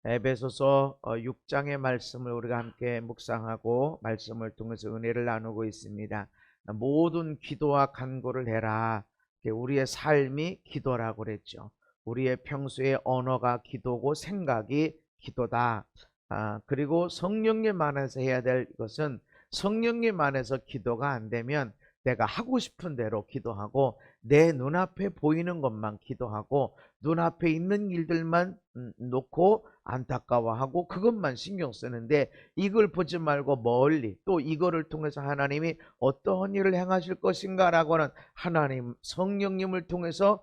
에베소서 6장의 말씀을 우리가 함께 묵상하고 말씀을 통해서 은혜를 나누고 있습니다. 모든 기도와 간구를 해라. 우리의 삶이 기도라고 그랬죠. 우리의 평소의 언어가 기도고 생각이 기도다. 그리고 성령님 안에서 해야 될 것은 성령님 안에서 기도가 안 되면 내가 하고 싶은 대로 기도하고 내 눈앞에 보이는 것만 기도하고 눈앞에 있는 일들만 놓고 안타까워하고 그것만 신경 쓰는데 이걸 보지 말고 멀리 또 이거를 통해서 하나님이 어떠한 일을 행하실 것인가 라고는 하나님 성령님을 통해서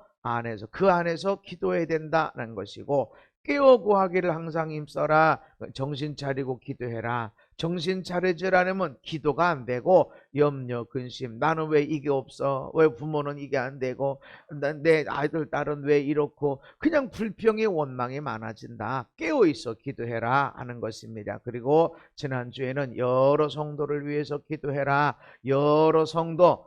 그 안에서 기도해야 된다는 것이고, 깨어 구하기를 항상 힘써라. 정신 차리고 기도해라. 정신 차리지 않으면 기도가 안 되고 염려, 근심, 나는 왜 이게 없어? 왜 부모는 이게 안 되고 내 아이들 딸은 왜 이렇고 그냥 불평의 원망이 많아진다. 깨어있어 기도해라 하는 것입니다. 그리고 지난주에는 여러 성도를 위해서 기도해라. 여러 성도,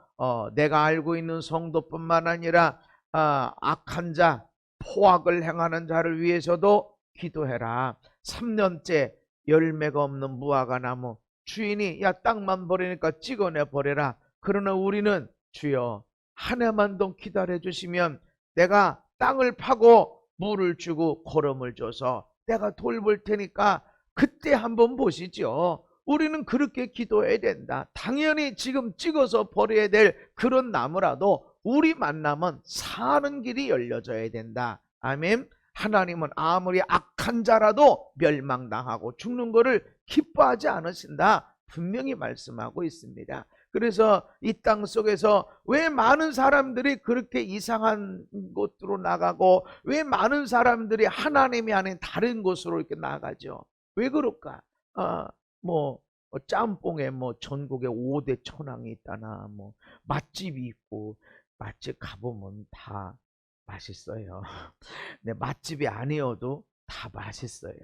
내가 알고 있는 성도뿐만 아니라 악한 자, 포악을 행하는 자를 위해서도 기도해라. 3년째 열매가 없는 무화과 나무, 주인이 야 땅만 버리니까 찍어내 버려라. 그러나 우리는 주여 한 해만 더 기다려 주시면 내가 땅을 파고 물을 주고 거름을 줘서 내가 돌볼 테니까 그때 한번 보시죠. 우리는 그렇게 기도해야 된다. 당연히 지금 찍어서 버려야 될 그런 나무라도 우리 만나면 사는 길이 열려져야 된다. 아멘. 하나님은 아무리 악한 자라도 멸망당하고 죽는 것을 기뻐하지 않으신다. 분명히 말씀하고 있습니다. 그래서 이 땅 속에서 왜 많은 사람들이 그렇게 이상한 곳으로 나가고 왜 많은 사람들이 하나님이 아닌 다른 곳으로 이렇게 나가죠? 왜 그럴까? 짬뽕에 전국에 5대 천왕이 있다나 맛집이 있고 맛집 가보면 다 맛있어요. 네, 맛집이 아니어도 다 맛있어요.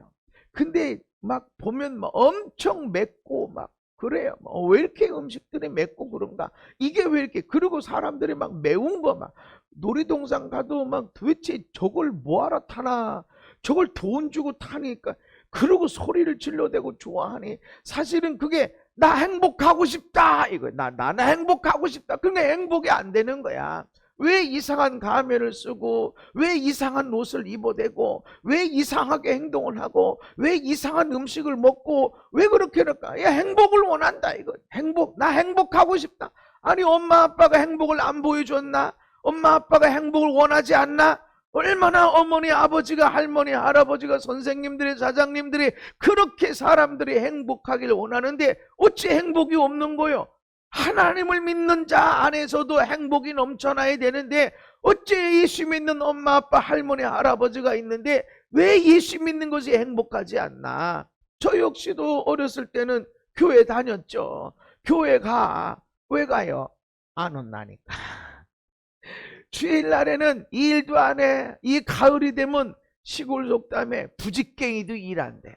근데 막 보면 엄청 맵고 막 그래요. 왜 이렇게 음식들이 맵고 그런가? 이게 왜 이렇게? 그리고 사람들이 막 매운 거 막 놀이동산 가도 막 도대체 저걸 뭐하러 타나? 저걸 돈 주고 타니까 그러고 소리를 질러대고 좋아하니 사실은 그게 나 행복하고 싶다 이거. 나는 행복하고 싶다. 그러니까 행복이 안 되는 거야. 왜 이상한 가면을 쓰고 왜 이상한 옷을 입어대고 왜 이상하게 행동을 하고 왜 이상한 음식을 먹고 왜 그렇게 할까? 야, 행복을 원한다 이거. 나 행복하고 싶다. 아니 엄마 아빠가 행복을 안 보여줬나? 엄마 아빠가 행복을 원하지 않나? 얼마나 어머니 아버지가 할머니 할아버지가 선생님들이 사장님들이 그렇게 사람들이 행복하기를 원하는데 어찌 행복이 없는 거요? 하나님을 믿는 자 안에서도 행복이 넘쳐나야 되는데 어째 예수 믿는 엄마 아빠 할머니 할아버지가 있는데 왜 예수 믿는 것이 행복하지 않나? 저 역시도 어렸을 때는 교회 다녔죠. 교회 왜 가요? 안 온다니까. 주일날에는 일도 안 해. 이 가을이 되면 시골 속담에 부직갱이도 일 안 돼.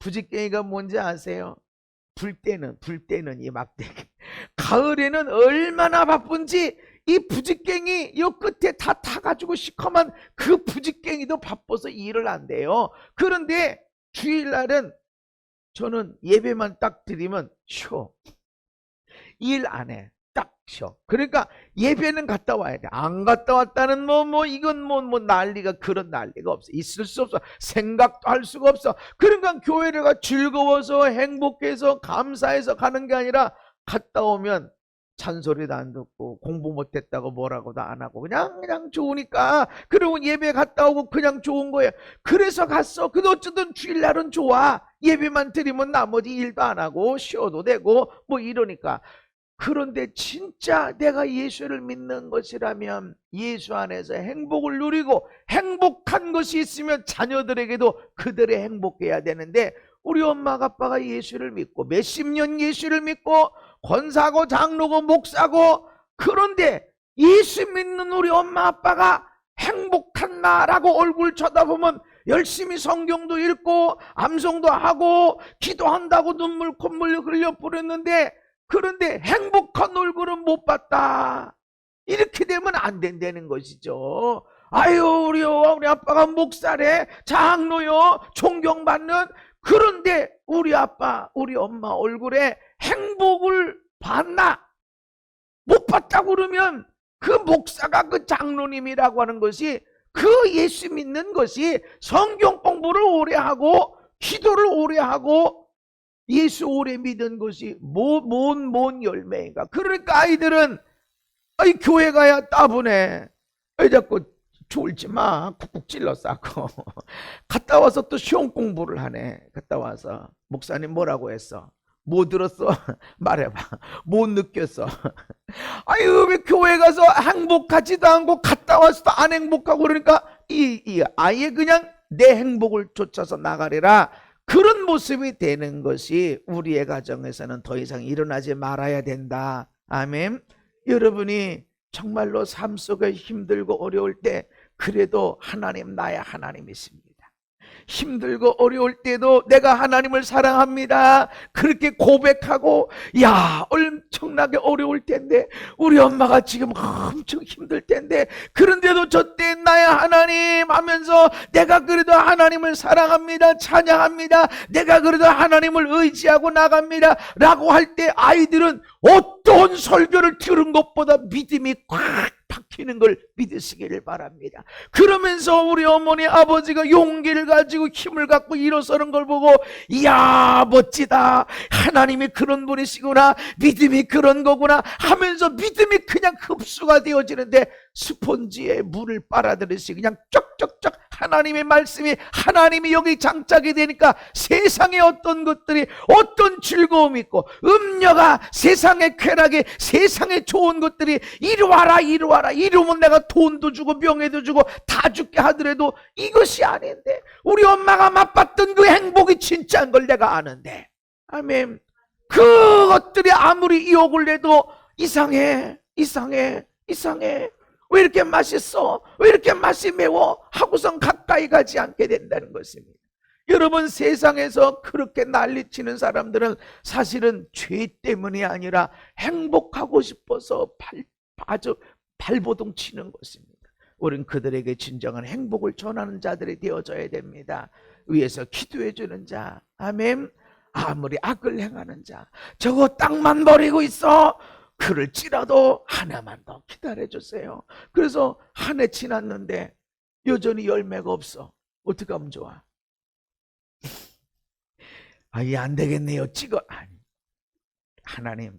부직갱이가 뭔지 아세요? 불 때는 이 막대기. 가을에는 얼마나 바쁜지 이 부직갱이 요 끝에 다 타가지고 시커먼 그 부직갱이도 바빠서 일을 안 돼요. 그런데 주일날은 저는 예배만 딱 드리면 쉬어. 일 안 해. 딱 쉬어. 그러니까 예배는 갔다 와야 돼. 안 갔다 왔다는 이건 난리가, 그런 난리가 없어. 있을 수 없어. 생각도 할 수가 없어. 그러니까 교회를 가 즐거워서 행복해서 감사해서 가는 게 아니라 갔다 오면 잔소리도 안 듣고 공부 못했다고 뭐라고도 안 하고 그냥 좋으니까. 그리고 예배 갔다 오고 그냥 좋은 거예요. 그래서 갔어. 근데 어쨌든 주일날은 좋아. 예배만 드리면 나머지 일도 안 하고 쉬어도 되고 이러니까. 그런데 진짜 내가 예수를 믿는 것이라면 예수 안에서 행복을 누리고 행복한 것이 있으면 자녀들에게도 그들이 행복해야 되는데 우리 엄마 아빠가 예수를 믿고 몇십 년 예수를 믿고 권사고 장로고 목사고, 그런데 예수 믿는 우리 엄마 아빠가 행복한나라고 얼굴 쳐다보면 열심히 성경도 읽고 암송도 하고 기도한다고 콧물 흘려 뿌렸는데 그런데 행복한 얼굴은 못 봤다. 이렇게 되면 안 된다는 것이죠. 아유, 우리 아빠가 목사래, 장로요, 존경받는. 그런데 우리 아빠, 우리 엄마 얼굴에 행복을 봤나? 못 봤다고 그러면 그 목사가, 그 장로님이라고 하는 것이, 그 예수 믿는 것이 성경 공부를 오래 하고 기도를 오래 하고 예수 오래 믿은 것이 뭔 열매인가? 그러니까 아이들은 교회 가야 따분해. 왜 자꾸 졸지 마. 쿡쿡 찔러 싸고. 갔다 와서 또 시험 공부를 하네. 갔다 와서 목사님 뭐라고 했어? 뭐 들었어? 말해봐. 못 느꼈어? 아유, 왜 교회 가서 행복하지도 않고 갔다 와서도 안 행복하고 그러니까 이 아예 그냥 내 행복을 쫓아서 나가리라. 그런 모습이 되는 것이 우리의 가정에서는 더 이상 일어나지 말아야 된다. 아멘. 여러분이 정말로 삶 속에 힘들고 어려울 때 그래도 하나님, 나의 하나님이십니다. 힘들고 어려울 때도 내가 하나님을 사랑합니다. 그렇게 고백하고, 야, 엄청나게 어려울 텐데, 우리 엄마가 지금 엄청 힘들 텐데, 그런데도 저 때 나의 하나님 하면서 내가 그래도 하나님을 사랑합니다. 찬양합니다. 내가 그래도 하나님을 의지하고 나갑니다. 라고 할 때 아이들은 어떤 설교를 들은 것보다 믿음이 꽉 박히는 걸 믿으시기를 바랍니다. 그러면서 우리 어머니 아버지가 용기를 가지고 힘을 갖고 일어서는 걸 보고, 이야, 멋지다, 하나님이 그런 분이시구나, 믿음이 그런 거구나 하면서 믿음이 그냥 흡수가 되어지는데, 스폰지에 물을 빨아들이시 그냥 쩍쩍쩍 하나님의 말씀이, 하나님이 여기 장착이 되니까 세상에 어떤 것들이, 어떤 즐거움이 있고 음녀가, 세상의 쾌락이, 세상에 좋은 것들이 이리 와라 이리 와라, 이러면 내가 돈도 주고 명예도 주고 다 줄게 하더라도 이것이 아닌데, 우리 엄마가 맛봤던 그 행복이 진짜인 걸 내가 아는데, 아멘, 그것들이 아무리 유혹을 내도 이상해, 이상해, 이상해, 왜 이렇게 맛있어? 왜 이렇게 맛이 매워? 하고선 가까이 가지 않게 된다는 것입니다. 여러분, 세상에서 그렇게 난리치는 사람들은 사실은 죄 때문이 아니라 행복하고 싶어서 아주 발버둥 치는 것입니다. 우린 그들에게 진정한 행복을 전하는 자들이 되어져야 됩니다. 위에서 기도해 주는 자, 아멘. 아무리 악을 행하는 자, 저거 땅만 버리고 있어, 그럴지라도 하나만 더 기다려주세요. 그래서 한 해 지났는데 여전히 열매가 없어. 어떻게 하면 좋아? 이 안 되겠네요, 찍어. 아니, 하나님,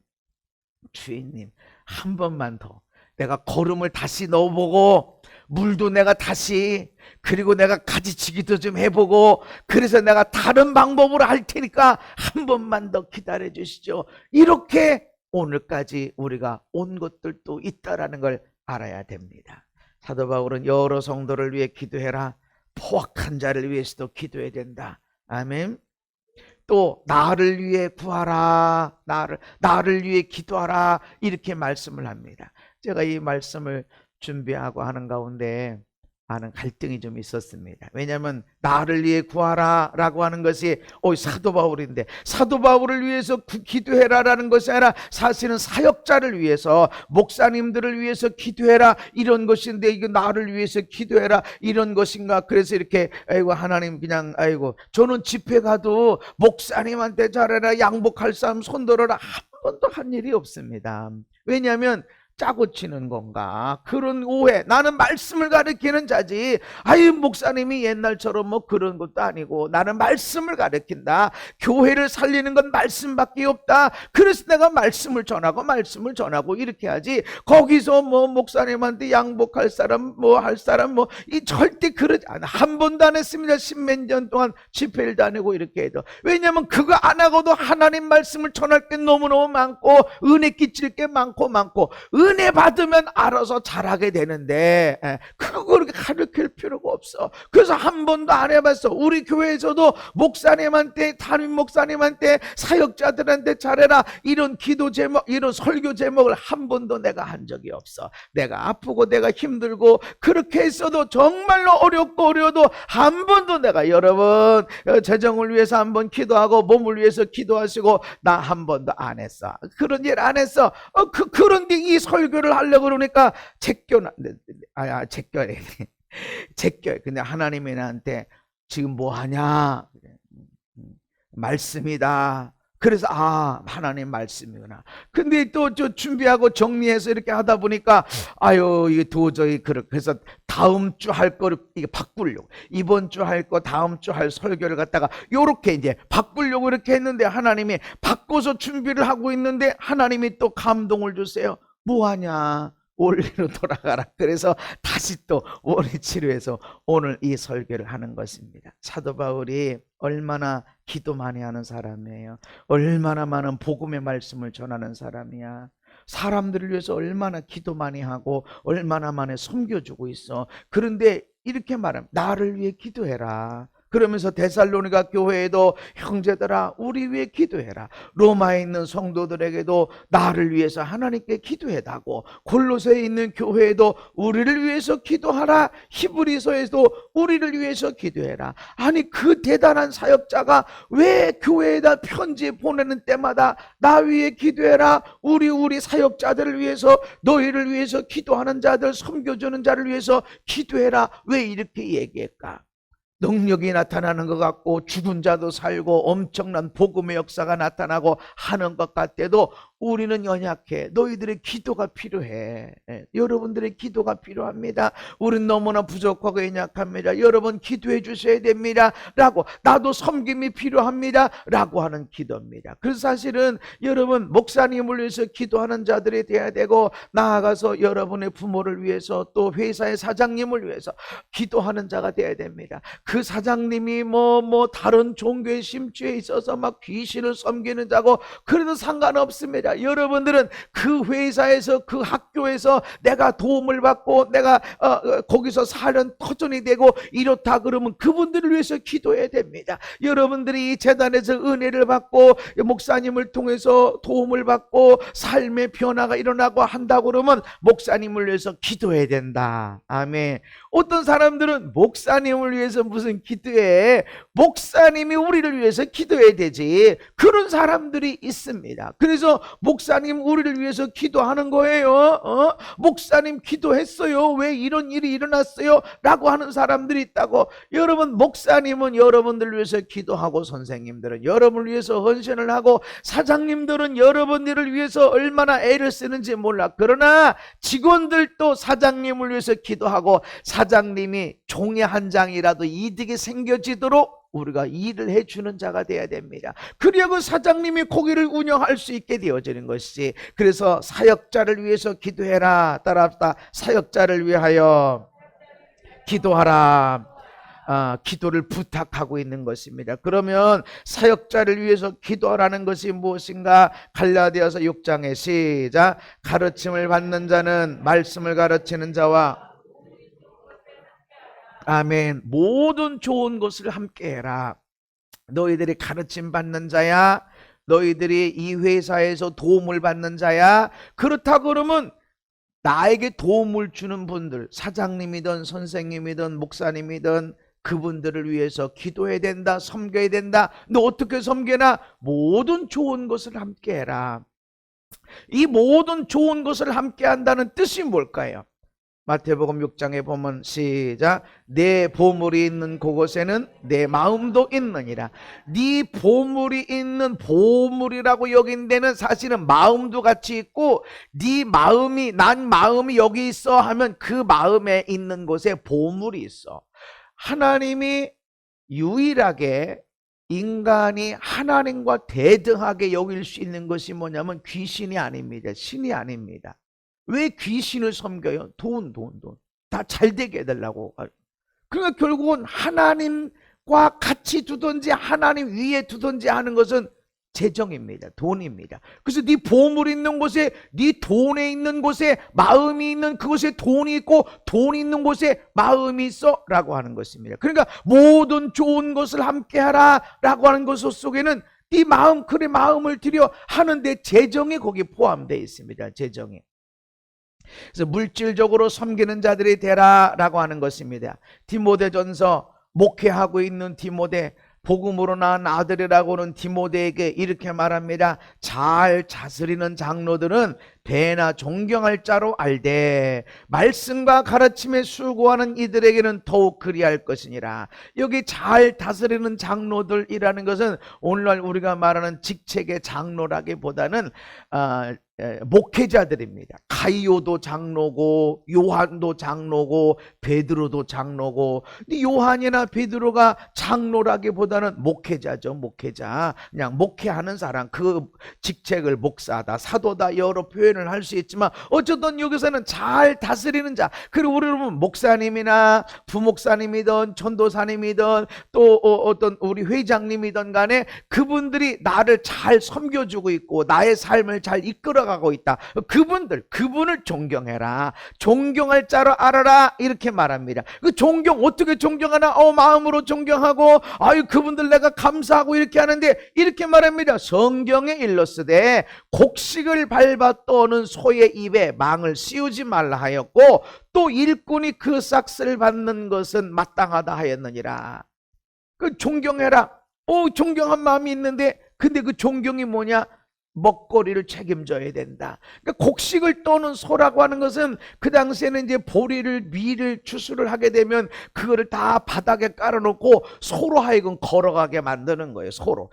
주인님, 한 번만 더 내가 거름을 다시 넣어보고, 물도 내가 다시, 그리고 내가 가지치기도 좀 해보고, 그래서 내가 다른 방법으로 할 테니까 한 번만 더 기다려 주시죠. 이렇게 오늘까지 우리가 온 것들도 있다라는 걸 알아야 됩니다. 사도 바울은 여러 성도를 위해 기도해라, 포악한 자를 위해서도 기도해야 된다. 아멘. 또 나를 위해 구하라, 나를 위해 기도하라, 이렇게 말씀을 합니다. 제가 이 말씀을 준비하고 하는 가운데 많은 갈등이 좀 있었습니다. 왜냐하면 나를 위해 구하라 라고 하는 것이 사도 바울인데, 사도 바울을 위해서 기도해라 라는 것이 아니라 사실은 사역자를 위해서, 목사님들을 위해서 기도해라 이런 것인데, 이거 나를 위해서 기도해라 이런 것인가? 그래서 이렇게 하나님 그냥 저는 집회 가도 목사님한테 잘해라, 양복할 사람 손들어라, 한 번도 한 일이 없습니다. 왜냐하면 짜고 치는 건가? 그런 오해. 나는 말씀을 가르치는 자지, 목사님이 옛날처럼 뭐 그런 것도 아니고, 나는 말씀을 가르친다. 교회를 살리는 건 말씀밖에 없다. 그래서 내가 말씀을 전하고 이렇게 하지, 거기서 뭐 목사님한테 양복할 사람, 뭐 할 사람, 이 절대 그러지 않아. 한 번도 안 했습니다. 십몇 년 동안 집회를 다니고 이렇게 해도. 왜냐하면 그거 안 하고도 하나님 말씀을 전할 게 너무너무 많고, 은혜 끼칠 게 많고 은혜 받으면 알아서 잘하게 되는데, 그걸 가르칠 필요가 없어. 그래서 한 번도 안 해봤어. 우리 교회에서도 목사님한테, 담임 목사님한테, 사역자들한테 잘해라 이런 기도 제목, 이런 설교 제목을 한 번도 내가 한 적이 없어. 내가 아프고 내가 힘들고 그렇게 했어도, 정말로 어렵고 어려워도 한 번도 내가, 여러분 재정을 위해서 한 번 기도하고 몸을 위해서 기도하시고, 나 한 번도 안 했어. 그런 일 안 했어. 그런데 이 설교를 하려고 그러니까 제껴래. 제껴요. 근데 하나님이 나한테 지금 뭐 하냐? 말씀이다. 그래서 하나님 말씀이구나. 근데 또 저 준비하고 정리해서 이렇게 하다 보니까 아유 이게 도저히 그래서 다음 주 할 거를 이게 바꾸려고, 이번 주 할 거 다음 주 할 설교를 갖다가 요렇게 이제 바꾸려고 이렇게 했는데, 하나님이 바꿔서 준비를 하고 있는데 하나님이 또 감동을 주세요. 뭐 하냐? 원리로 돌아가라. 그래서 다시 또 원위치료해서 오늘 이 설교를 하는 것입니다. 사도 바울이 얼마나 기도 많이 하는 사람이에요. 얼마나 많은 복음의 말씀을 전하는 사람이야. 사람들을 위해서 얼마나 기도 많이 하고 얼마나 많이 섬겨주고 있어. 그런데 이렇게 말하면 나를 위해 기도해라. 그러면서 데살로니가 교회에도 형제들아 우리 위해 기도해라. 로마에 있는 성도들에게도 나를 위해서 하나님께 기도해달고, 골로새에 있는 교회에도 우리를 위해서 기도하라. 히브리서에도 우리를 위해서 기도해라. 아니 그 대단한 사역자가 왜 교회에다 편지 보내는 때마다 나 위해 기도해라, 우리 사역자들을 위해서, 너희를 위해서 기도하는 자들, 섬겨주는 자를 위해서 기도해라, 왜 이렇게 얘기할까? 능력이 나타나는 것 같고 죽은 자도 살고 엄청난 복음의 역사가 나타나고 하는 것 같아도 우리는 연약해. 너희들의 기도가 필요해. 여러분들의 기도가 필요합니다. 우리는 너무나 부족하고 연약합니다. 여러분 기도해 주셔야 됩니다 라고, 나도 섬김이 필요합니다 라고 하는 기도입니다. 그래서 사실은 여러분 목사님을 위해서 기도하는 자들이 돼야 되고, 나아가서 여러분의 부모를 위해서, 또 회사의 사장님을 위해서 기도하는 자가 돼야 됩니다. 그 사장님이 다른 종교의 심취에 있어서 막 귀신을 섬기는 자고 그래도 상관없습니다. 여러분들은 그 회사에서, 그 학교에서 내가 도움을 받고 내가 거기서 사는 터전이 되고 이렇다 그러면 그분들을 위해서 기도해야 됩니다. 여러분들이 이 재단에서 은혜를 받고 목사님을 통해서 도움을 받고 삶의 변화가 일어나고 한다 그러면 목사님을 위해서 기도해야 된다. 아멘. 어떤 사람들은 목사님을 위해서 무슨 기도해? 목사님이 우리를 위해서 기도해야 되지. 그런 사람들이 있습니다. 그래서 목사님 우리를 위해서 기도하는 거예요. 목사님 기도했어요. 왜 이런 일이 일어났어요? 라고 하는 사람들이 있다고. 여러분 목사님은 여러분들을 위해서 기도하고, 선생님들은 여러분을 위해서 헌신을 하고, 사장님들은 여러분들을 위해서 얼마나 애를 쓰는지 몰라. 그러나 직원들도 사장님을 위해서 기도하고, 사장님이 종이 한 장이라도 이득이 생겨지도록 우리가 일을 해주는 자가 돼야 됩니다. 그래야 그 사장님이 고기를 운영할 수 있게 되어지는 것이지. 그래서 사역자를 위해서 기도해라. 따라합시다. 사역자를 위하여 기도하라. 기도를 부탁하고 있는 것입니다. 그러면 사역자를 위해서 기도하라는 것이 무엇인가? 갈라디아서 6장에 시작. 가르침을 받는 자는 말씀을 가르치는 자와, 아멘, 모든 좋은 것을 함께 해라. 너희들이 가르침 받는 자야. 너희들이 이 회사에서 도움을 받는 자야. 그렇다 그러면 나에게 도움을 주는 분들, 사장님이든 선생님이든 목사님이든 그분들을 위해서 기도해야 된다. 섬겨야 된다. 너 어떻게 섬겨나? 모든 좋은 것을 함께 해라. 이 모든 좋은 것을 함께 한다는 뜻이 뭘까요? 마태복음 6장에 보면 시작. 내 보물이 있는 그곳에는 내 마음도 있느니라. 네 보물이 있는, 보물이라고 여긴 데는 사실은 마음도 같이 있고, 네 마음이, 난 마음이 여기 있어 하면 그 마음에 있는 곳에 보물이 있어. 하나님이 유일하게 인간이 하나님과 대등하게 여길 수 있는 것이 뭐냐면 귀신이 아닙니다. 신이 아닙니다. 왜 귀신을 섬겨요? 돈. 다 잘되게 해달라고. 그러니까 결국은 하나님과 같이 두든지 하나님 위에 두든지 하는 것은 재정입니다. 돈입니다. 그래서 네 보물 있는 곳에, 네 돈에 있는 곳에 마음이 있는 그곳에 돈이 있고, 돈이 있는 곳에 마음이 있어 라고 하는 것입니다. 그러니까 모든 좋은 것을 함께 하라 라고 하는 것 속에는 네 마음, 그래 마음을 들여 하는데 재정이 거기 포함되어 있습니다. 재정이. 그래서 물질적으로 섬기는 자들이 되라 라고 하는 것입니다. 디모데전서, 목회하고 있는 디모데, 복음으로 낳은 아들이라고는 디모데에게 이렇게 말합니다. 잘 다스리는 장로들은 배나 존경할 자로 알되 말씀과 가르침에 수고하는 이들에게는 더욱 그리할 것이니라. 여기 잘 다스리는 장로들이라는 것은 오늘날 우리가 말하는 직책의 장로라기보다는 목회자들입니다. 가이오도 장로고 요한도 장로고 베드로도 장로고, 근데 요한이나 베드로가 장로라기보다는 목회자죠. 목회자, 그냥 목회하는 사람, 그 직책을 목사다, 사도다, 여러 표현을 할 수 있지만 어쨌든 여기서는 잘 다스리는 자. 그리고 우리는 목사님이나 부목사님이든 전도사님이든 또 어떤 우리 회장님이든 간에 그분들이 나를 잘 섬겨주고 있고 나의 삶을 잘 이끌어가고 있다. 그분을 존경해라. 존경할 자로 알아라. 이렇게 말합니다. 그 존경 어떻게 존경하나? 마음으로 존경하고 그분들 내가 감사하고 이렇게 하는데 이렇게 말합니다. 성경에 일렀으되 곡식을 밟아 떠는 소의 입에 망을 씌우지 말라 하였고 또 일꾼이 그 싹을 받는 것은 마땅하다 하였느니라. 그 존경해라. 존경한 마음이 있는데 근데 그 존경이 뭐냐? 먹거리를 책임져야 된다. 그러니까 곡식을 떠는 소라고 하는 것은 그 당시에는 이제 보리를 밀을 추수를 하게 되면 그거를 다 바닥에 깔아놓고 소로 하여금 걸어가게 만드는 거예요. 소로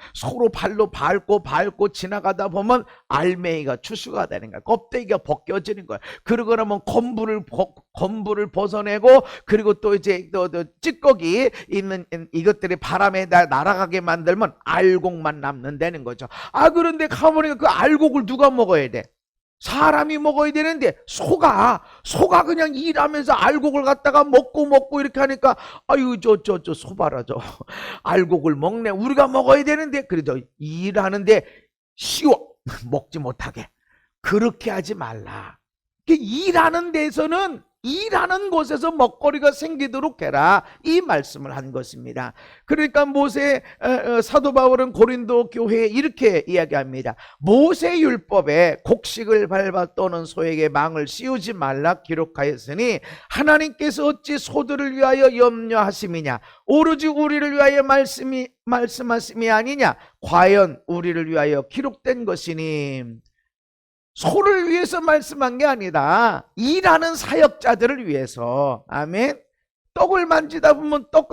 발로 밟고 지나가다 보면 알맹이가 추수가 되는 거야. 껍데기가 벗겨지는 거야. 그러고 나면 건부를 벗어내고 그리고 또 이제 찌꺼기 있는 이것들이 바람에 날아가게 만들면 알곡만 남는다는 거죠. 그런데 가보니까 그 알곡을 누가 먹어야 돼? 사람이 먹어야 되는데 소가 그냥 일하면서 알곡을 갖다가 먹고 이렇게 하니까 저 소 봐라, 저 알곡을 먹네. 우리가 먹어야 되는데 그래도 일하는데 쉬워 먹지 못하게. 그렇게 하지 말라. 일하는 데서는 일하는 곳에서 먹거리가 생기도록 해라. 이 말씀을 한 것입니다. 그러니까 사도 바울은 고린도 교회에 이렇게 이야기합니다. 모세 율법에 곡식을 밟아 떠는 소에게 망을 씌우지 말라 기록하였으니 하나님께서 어찌 소들을 위하여 염려하심이냐? 오로지 우리를 위하여 말씀하심이 아니냐? 과연 우리를 위하여 기록된 것이니. 소를 위해서 말씀한 게 아니다. 일하는 사역자들을 위해서. 아멘. 떡을 만지다 보면 떡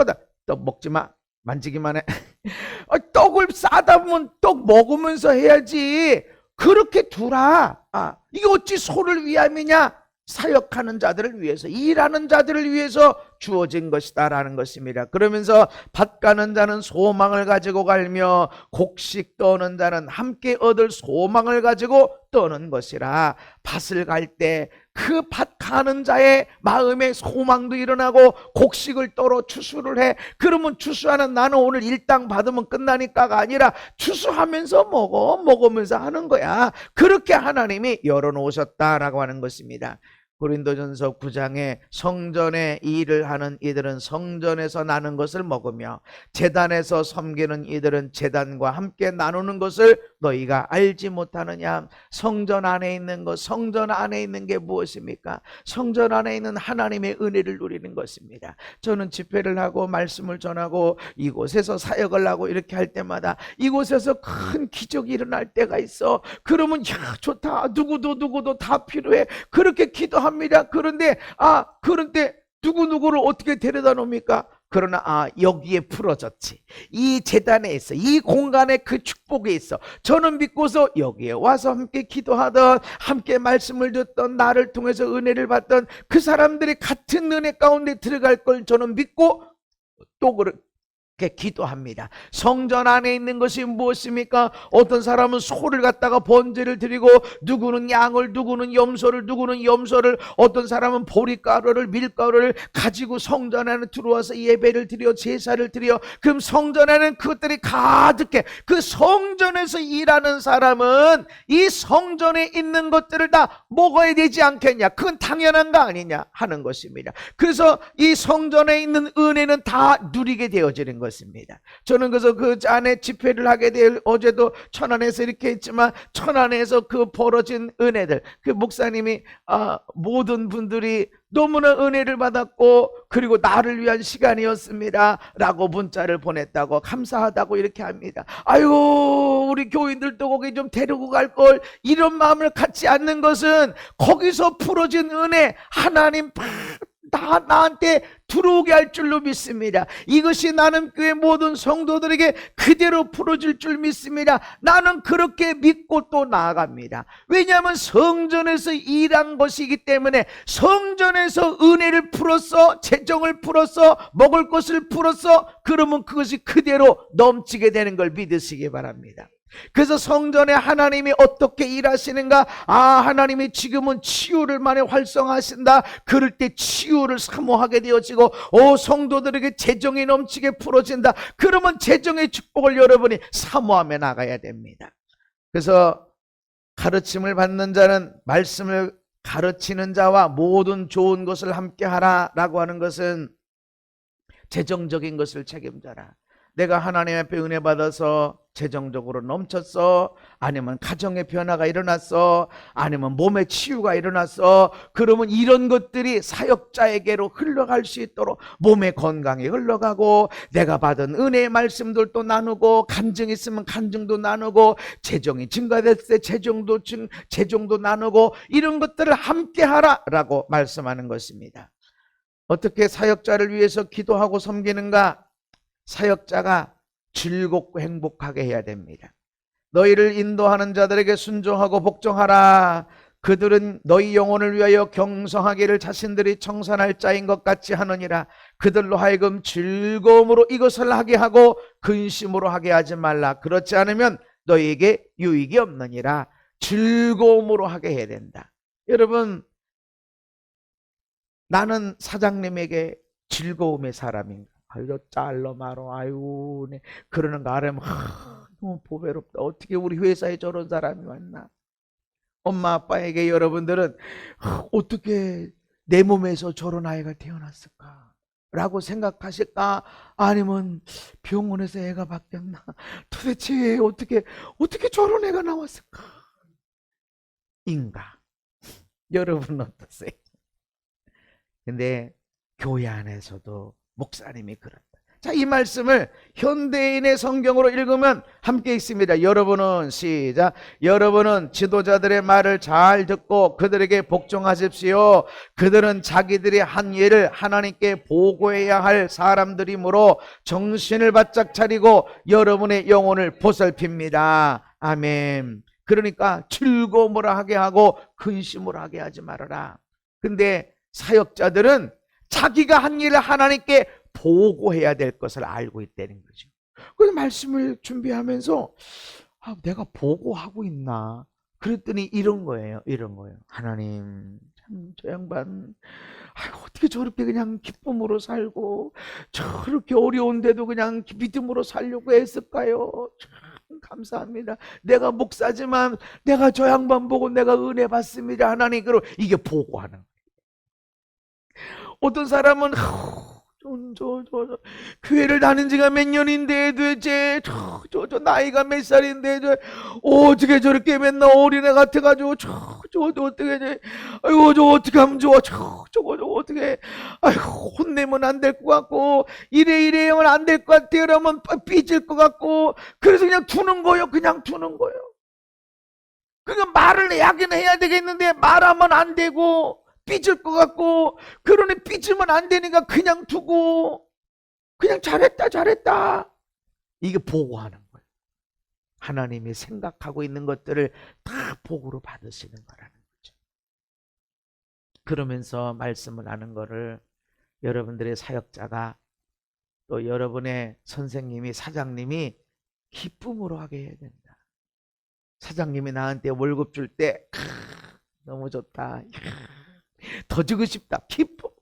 먹지 마. 만지기만 해. 떡을 싸다 보면 떡 먹으면서 해야지. 그렇게 두라. 이게 어찌 소를 위함이냐? 사역하는 자들을 위해서, 일하는 자들을 위해서 주어진 것이다 라는 것입니다. 그러면서 밭 가는 자는 소망을 가지고 갈며 곡식 떠는 자는 함께 얻을 소망을 가지고 떠는 것이라. 밭을 갈 때 그 밭 가는 자의 마음에 소망도 일어나고 곡식을 떨어 추수를 해. 그러면 추수하는 나는 오늘 일당 받으면 끝나니까가 아니라 추수하면서 먹으면서 하는 거야. 그렇게 하나님이 열어놓으셨다라고 하는 것입니다. 고린도전서 9장에 성전에 일을 하는 이들은 성전에서 나는 것을 먹으며 제단에서 섬기는 이들은 제단과 함께 나누는 것을 너희가 알지 못하느냐. 성전 안에 있는 것, 성전 안에 있는 게 무엇입니까? 성전 안에 있는 하나님의 은혜를 누리는 것입니다. 저는 집회를 하고 말씀을 전하고 이곳에서 사역을 하고 이렇게 할 때마다 이곳에서 큰 기적이 일어날 때가 있어. 그러면 좋다. 누구도 다 필요해. 그렇게 기도합니다. 그런데 누구를 어떻게 데려다 놓습니까? 그러나 여기에 풀어졌지. 이 제단에 있어. 이 공간에 그 축복이 있어. 저는 믿고서 여기에 와서 함께 기도하던, 함께 말씀을 듣던, 나를 통해서 은혜를 받던 그 사람들이 같은 은혜 가운데 들어갈 걸 저는 믿고 또 그렇게 기도합니다. 성전 안에 있는 것이 무엇입니까? 어떤 사람은 소를 갖다가 번제를 드리고, 누구는 양을, 누구는 염소를, 어떤 사람은 보리가루를, 밀가루를 가지고 성전 안에 들어와서 예배를 드려, 제사를 드려. 그럼 성전 안에는 그것들이 가득해. 그 성전에서 일하는 사람은 이 성전에 있는 것들을 다 먹어야 되지 않겠냐? 그건 당연한 거 아니냐 하는 것입니다. 그래서 이 성전에 있는 은혜는 다 누리게 되어지는 거예요. 것입니다. 저는 그래서 그 안에 집회를 하게 될, 어제도 천안에서 이렇게 했지만 천안에서 그 벌어진 은혜들, 그 목사님이 모든 분들이 너무나 은혜를 받았고 그리고 나를 위한 시간이었습니다 라고 문자를 보냈다고, 감사하다고 이렇게 합니다. 아이고 우리 교인들도 거기 좀 데리고 갈걸, 이런 마음을 갖지 않는 것은 거기서 풀어진 은혜 하나님 다 나한테 들어오게 할 줄로 믿습니다. 이것이 나눔교회 모든 성도들에게 그대로 풀어질 줄 믿습니다. 나는 그렇게 믿고 또 나아갑니다. 왜냐하면 성전에서 일한 것이기 때문에, 성전에서 은혜를 풀었어, 재정을 풀었어, 먹을 것을 풀었어, 그러면 그것이 그대로 넘치게 되는 걸 믿으시기 바랍니다. 그래서 성전에 하나님이 어떻게 일하시는가? 하나님이 지금은 치유를 많이 활성화하신다. 그럴 때 치유를 사모하게 되어지고, 성도들에게 재정이 넘치게 풀어진다. 그러면 재정의 축복을 여러분이 사모하며 나가야 됩니다. 그래서 가르침을 받는 자는 말씀을 가르치는 자와 모든 좋은 것을 함께 하라 라고 하는 것은 재정적인 것을 책임져라. 내가 하나님 앞에 은혜 받아서 재정적으로 넘쳤어, 아니면 가정의 변화가 일어났어, 아니면 몸의 치유가 일어났어, 그러면 이런 것들이 사역자에게로 흘러갈 수 있도록 몸의 건강이 흘러가고, 내가 받은 은혜의 말씀들도 나누고, 간증 있으면 간증도 나누고, 재정이 증가됐을 때 재정도 나누고, 이런 것들을 함께 하라 라고 말씀하는 것입니다. 어떻게 사역자를 위해서 기도하고 섬기는가? 사역자가 즐겁고 행복하게 해야 됩니다. 너희를 인도하는 자들에게 순종하고 복종하라. 그들은 너희 영혼을 위하여 경성하기를 자신들이 청산할 자인 것 같이 하느니라. 그들로 하여금 즐거움으로 이것을 하게 하고 근심으로 하게 하지 말라. 그렇지 않으면 너희에게 유익이 없느니라. 즐거움으로 하게 해야 된다. 여러분, 나는 사장님에게 즐거움의 사람인가? 아유 잘러 말어, 아유 네. 그러는 거 알으면 너무 보배롭다. 어떻게 우리 회사에 저런 사람이 왔나? 엄마 아빠에게 여러분들은 어떻게 내 몸에서 저런 아이가 태어났을까 라고 생각하실까? 아니면 병원에서 애가 바뀌었나? 도대체 어떻게 저런 애가 나왔을까? 인가? 여러분 어떠세요? 근데 교회 안에서도 목사님이 그런다. 자, 이 말씀을 현대인의 성경으로 읽으면 함께 읽습니다. 여러분은 시작. 여러분은 지도자들의 말을 잘 듣고 그들에게 복종하십시오. 그들은 자기들이 한 일을 하나님께 보고해야 할 사람들이므로 정신을 바짝 차리고 여러분의 영혼을 보살핍니다. 아멘. 그러니까 즐거움으로 하게 하고 근심으로 하게 하지 말아라. 근데 사역자들은 자기가 한 일을 하나님께 보고해야 될 것을 알고 있다는 거죠. 그래서 말씀을 준비하면서 내가 보고하고 있나? 그랬더니 이런 거예요. 하나님, 참 저 양반 어떻게 저렇게 그냥 기쁨으로 살고 저렇게 어려운데도 그냥 믿음으로 살려고 했을까요? 참 감사합니다. 내가 목사지만 내가 저 양반 보고 내가 은혜 받습니다. 하나님, 그리고 이게 보고하는 거예요. 어떤 사람은 교회를 다닌 지가 몇 년인데 도대체 나이가 몇 살인데 어떻게 저렇게 맨날 어린애 같아가지고 어떻게 아이고 저 어떻게 하면 좋아 저거 어떻게 아이고 혼내면 안 될 것 같고 이래 하면 안 될 것 같아. 그러면 삐질 것 같고 그래서 그냥 두는 거예요. 그러니까 말을 하긴 해야 되겠는데 말하면 안 되고 삐질 것 같고, 그러니 삐지면 안 되니까 그냥 두고 그냥 잘했다 이게 보고하는 거예요. 하나님이 생각하고 있는 것들을 다 보고로 받으시는 거라는 거죠. 그러면서 말씀을 하는 거를 여러분들의 사역자가 또 여러분의 선생님이 사장님이 기쁨으로 하게 해야 된다. 사장님이 나한테 월급 줄 때 너무 좋다, 더 주고 싶다, 기쁨으로.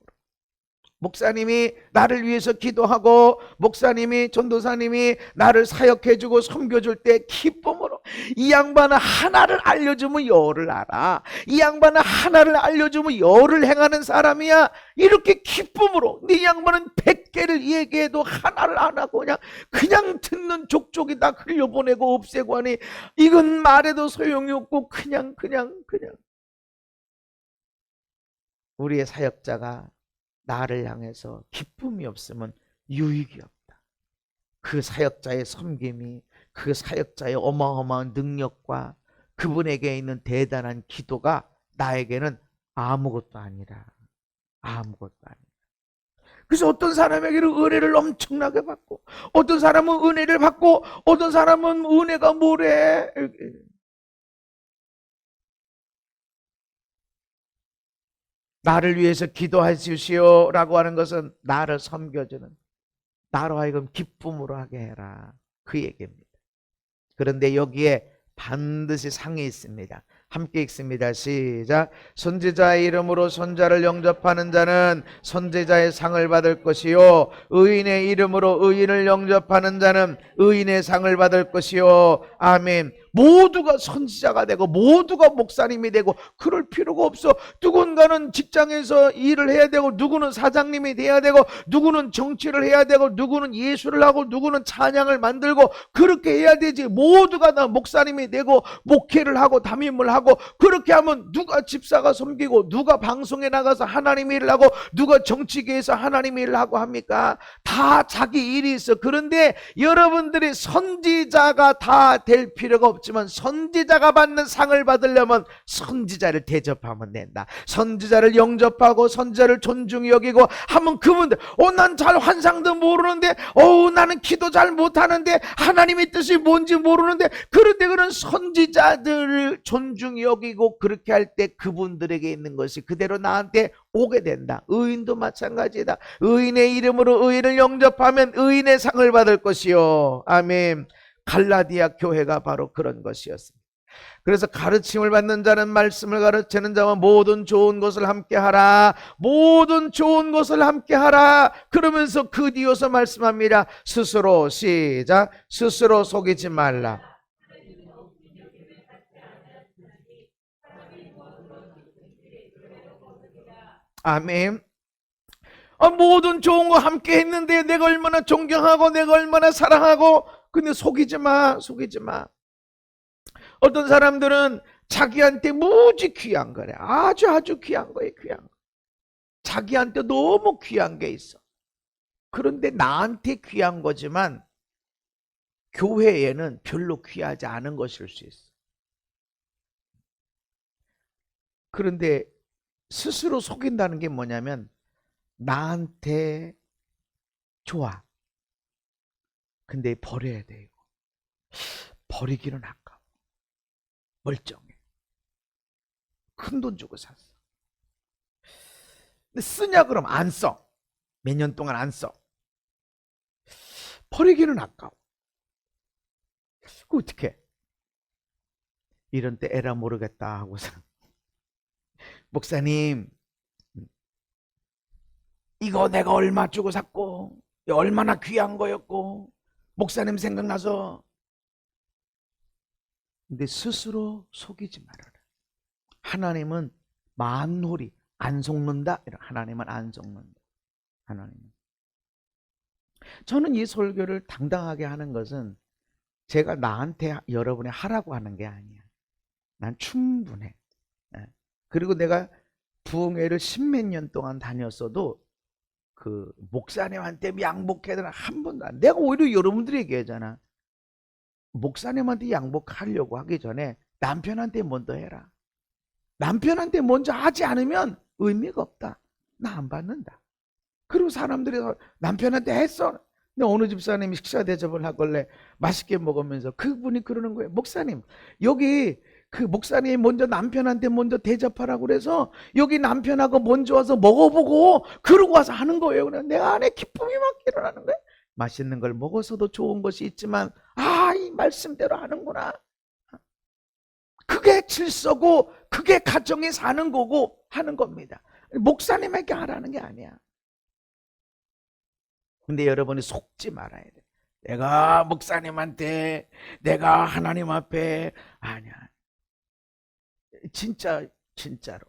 목사님이 나를 위해서 기도하고 목사님이 전도사님이 나를 사역해주고 섬겨줄 때 기쁨으로 이 양반은 하나를 알려주면 열을 알아. 이 양반은 하나를 알려주면 열을 행하는 사람이야. 이렇게 기쁨으로. 네 양반은 100개를 얘기해도 하나를 안 하고 그냥 듣는 족족이 다 흘려보내고 없애고 하니 이건 말해도 소용이 없고 그냥 우리의 사역자가 나를 향해서 기쁨이 없으면 유익이 없다. 그 사역자의 섬김이, 그 사역자의 어마어마한 능력과 그분에게 있는 대단한 기도가 나에게는 아무것도 아니라. 아무것도 아니라. 그래서 어떤 사람에게는 은혜를 엄청나게 받고, 어떤 사람은 은혜를 받고, 어떤 사람은 은혜가 뭐래. 나를 위해서 기도하시오 라고 하는 것은 나를 섬겨주는, 나로 하여금 기쁨으로 하게 해라, 그 얘기입니다. 그런데 여기에 반드시 상이 있습니다. 함께 읽습니다. 시작. 선지자의 이름으로 선자를 영접하는 자는 선지자의 상을 받을 것이요, 의인의 이름으로 의인을 영접하는 자는 의인의 상을 받을 것이요. 아멘. 모두가 선지자가 되고 모두가 목사님이 되고 그럴 필요가 없어. 누군가는 직장에서 일을 해야 되고, 누구는 사장님이 돼야 되고, 누구는 정치를 해야 되고, 누구는 예술을 하고, 누구는 찬양을 만들고, 그렇게 해야 되지. 모두가 다 목사님이 되고 목회를 하고 담임을 하고, 그렇게 하면 누가 집사가 섬기고, 누가 방송에 나가서 하나님 일을 하고, 누가 정치계에서 하나님 일을 하고 합니까? 다 자기 일이 있어. 그런데 여러분들이 선지자가 다 될 필요가 없지만 선지자가 받는 상을 받으려면 선지자를 대접하면 된다. 선지자를 영접하고 선지자를 존중히 여기고 하면 그분들, 난 잘 환상도 모르는데, 나는 기도 잘 못하는데, 하나님의 뜻이 뭔지 모르는데, 그런데 그런 선지자들을 존중히 여기고 그렇게 할 때 그분들에게 있는 것이 그대로 나한테 오게 된다. 의인도 마찬가지다. 의인의 이름으로 의인을 영접하면 의인의 상을 받을 것이요. 아멘. 갈라디아 교회가 바로 그런 것이었습니다. 그래서 가르침을 받는 자는 말씀을 가르치는 자와 모든 좋은 것을 함께 하라. 모든 좋은 것을 함께 하라. 그러면서 그 뒤에서 말씀합니다. 스스로, 시작. 스스로 속이지 말라. 아멘. 모든 좋은 거 함께 했는데 내가 얼마나 존경하고 내가 얼마나 사랑하고, 근데 속이지 마. 속이지 마. 어떤 사람들은 자기한테 무지 귀한 거래. 아주 귀한 거예요. 귀한 거. 자기한테 너무 귀한 게 있어. 그런데 나한테 귀한 거지만 교회에는 별로 귀하지 않은 것일 수 있어. 그런데 스스로 속인다는 게 뭐냐면, 나한테 좋아. 근데 버려야 돼. 이거. 버리기는 아까워. 멀쩡해. 큰 돈 주고 샀어. 근데 쓰냐 그럼 안 써. 몇 년 동안 안 써. 버리기는 아까워. 그 어떻게? 이런 때 에라 모르겠다 하고서 목사님, 이거 내가 얼마 주고 샀고 얼마나 귀한 거였고 목사님 생각나서. 근데 스스로 속이지 말아라. 하나님은 만홀히 안 속는다. 하나님은 안 속는다. 하나님은. 저는 이 설교를 당당하게 하는 것은 제가 나한테 여러분이 하라고 하는 게 아니야. 난 충분해. 그리고 내가 부흥회를 10몇 년 동안 다녔어도 그 목사님한테 양복해달라 한 번도 안. 내가 오히려 여러분들이 얘기하잖아. 목사님한테 양복하려고 하기 전에 남편한테 먼저 해라. 남편한테 먼저 하지 않으면 의미가 없다. 나 안 받는다. 그리고 사람들이 남편한테 했어. 근데 어느 집사님이 식사 대접을 하길래 맛있게 먹으면서 그분이 그러는 거예요. 목사님, 여기 그 목사님이 먼저 남편한테 먼저 대접하라고 그래서 여기 남편하고 먼저 와서 먹어보고 그러고 와서 하는 거예요. 그래 내 안에 기쁨이 막 일어나는 거예요. 맛있는 걸 먹어서도 좋은 것이 있지만 이 말씀대로 하는구나. 그게 질서고 그게 가정에 사는 거고 하는 겁니다. 목사님에게 하라는 게 아니야. 근데 여러분이 속지 말아야 돼. 내가 목사님한테, 내가 하나님 앞에, 아니야. 진짜로.